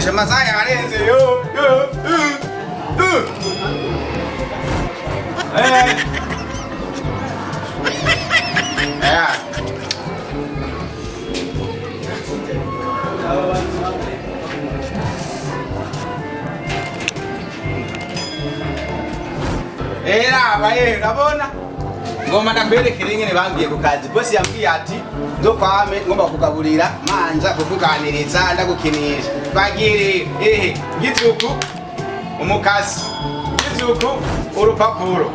什么啥呀？这哟，哎呀！Era, vai, urabona? Ngoma ndakwerekera ingene bambwiye ku kazi. Bosi yambwiye ati ndokwame ngomba kugaburira manza kukuganiriza ndagukinisha. Bagire gituku umukasi gituku urupapuro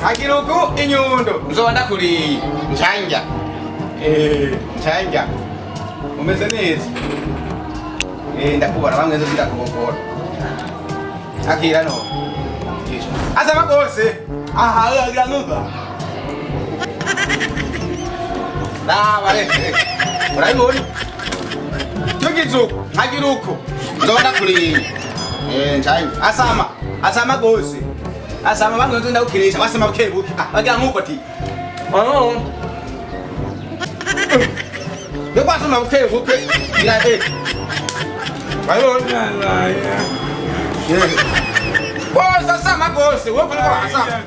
agiruku inyundo nzoba ndakuriye njanja njanja umeze neza ndakubona bamwe zo ndakubokora akira no asa bakose aha yagira nuba vale urayibona tugituku agiruku nzoba ndakuriye njanja asama gose asama bamwe nzo ndawukirisha basema bukebuke bagira nkuko ati yo basema bukebuke ila bayona bosa sama gose wo kuliko asama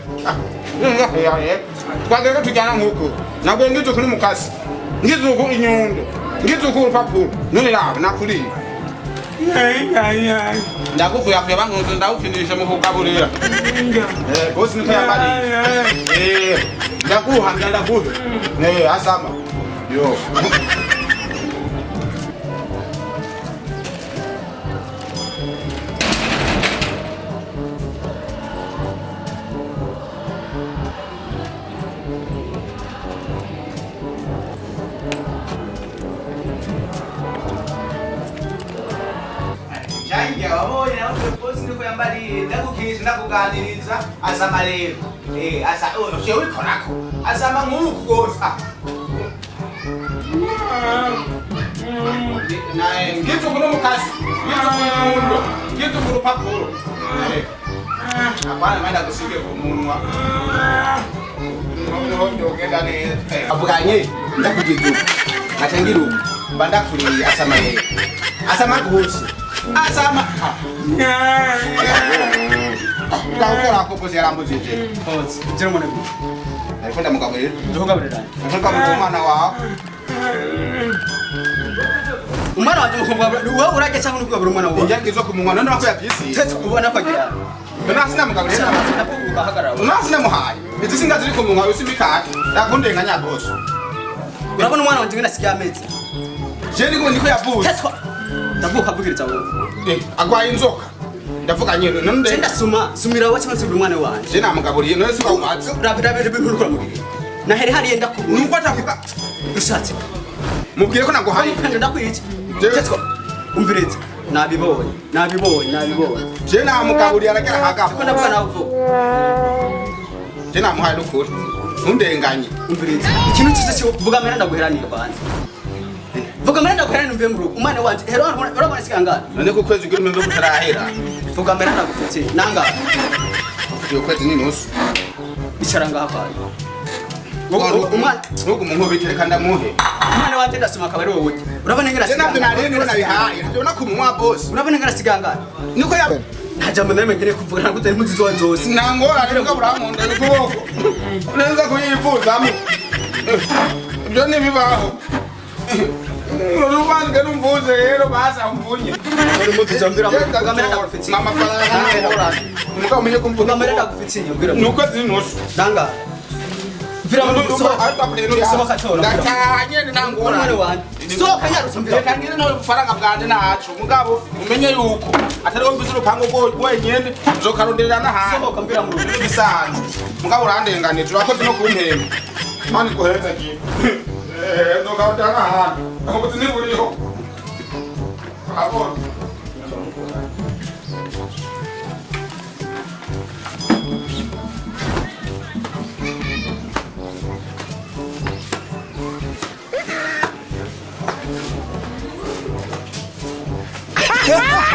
twagera tujyana nkuko nabwo ngito kuri mukasi ngizuko inyundo ngizuko urupapuro none la nakuriye ndakuvuya kuya bangozo ndawufinisha mu kugaburira bosi niko yambari ndakuhambira ndakuhe asama yo Indya wabonye nawe bosi niko yambariye ndagukinisha ndakuganiriza asama rero asa ono cyo wikorako asama nkuko gose nae ngito kuno mukasi ngito kuno ngito kuno papuro apana manda kusike kumunwa no ngenda ne abuganye ndakugizu ngatangiru banda kuri asama rero asama gose asama ndakora ko bosi yarambujije hose kiri mone ku ariko ndamugaburira ndogaburira umwana wawe umwana waje mukugaburira wowe urage cyangwa nukugaburira umwana wawe njye ngizo kumunwa none wako yabyisi tete ubona kwagira none sinamugaburira none sinamuhaye izi singa ziri kumunwa usimikati ndakundenganya bose urabona umwana wanje ngina sikia amezi je niko yavuze ndavuka bugiriza wowe agwaye inzoka ndavuga nyene none nda sumira wacha nsi umwana wanje je namugaburiye none siba umatse rabira bintu kura muri na heri hariye ndakubura nuko atavuga ushatse mubwire ko naguhaye kandi ndakwiye tetwa umvireze nabibonye je namugaburiye aragira haga ko ndavuga navuga je namuhaye n'ukuri ntundenganye umvireze ikintu cyose cyo vuga mera ndaguheranira banze vuga mera ndaguheranira umve mu rugo umwana wanje hero urabona sikangana none ko kwezi ugire ndo mutarahera vuga mera ndagufite nanga yo kwezi ni nusu icara ngaha umwana nuko umuntu bikireka ndamuhe umwana wanje ndasoma akaba ari wowe urabona ngera sigangana je nabyo nari nabihaye ndabona ko umunwa boss urabona ngera sigangana niko ya ntajambo neme ngene kuvuga nakutari muzi zose nangora rero kaburamuntu ndakuboko neza kuyifuzamu ibyo ni bibaho urubanze numvuze rero basa mvunye uri mutuzambira kamera ndagufitiye mama fara kamera umugabo umenye ko mvuga kamera ndagufitiye mbira nuko zinusu danga vira mu so so bakatora ndakanye nangora mwana wanje so kanyarutse mbira kandi no gufaranga bwanje nacu mugabo umenye yuko atari wo mbize urupango wenyene nzokaronderana ha so kambira mu rugo bisanzwe mugabo urandenganije urakoze no kumpemba mani koheza ki nzokaronderana ha aho tuni buriho abona you.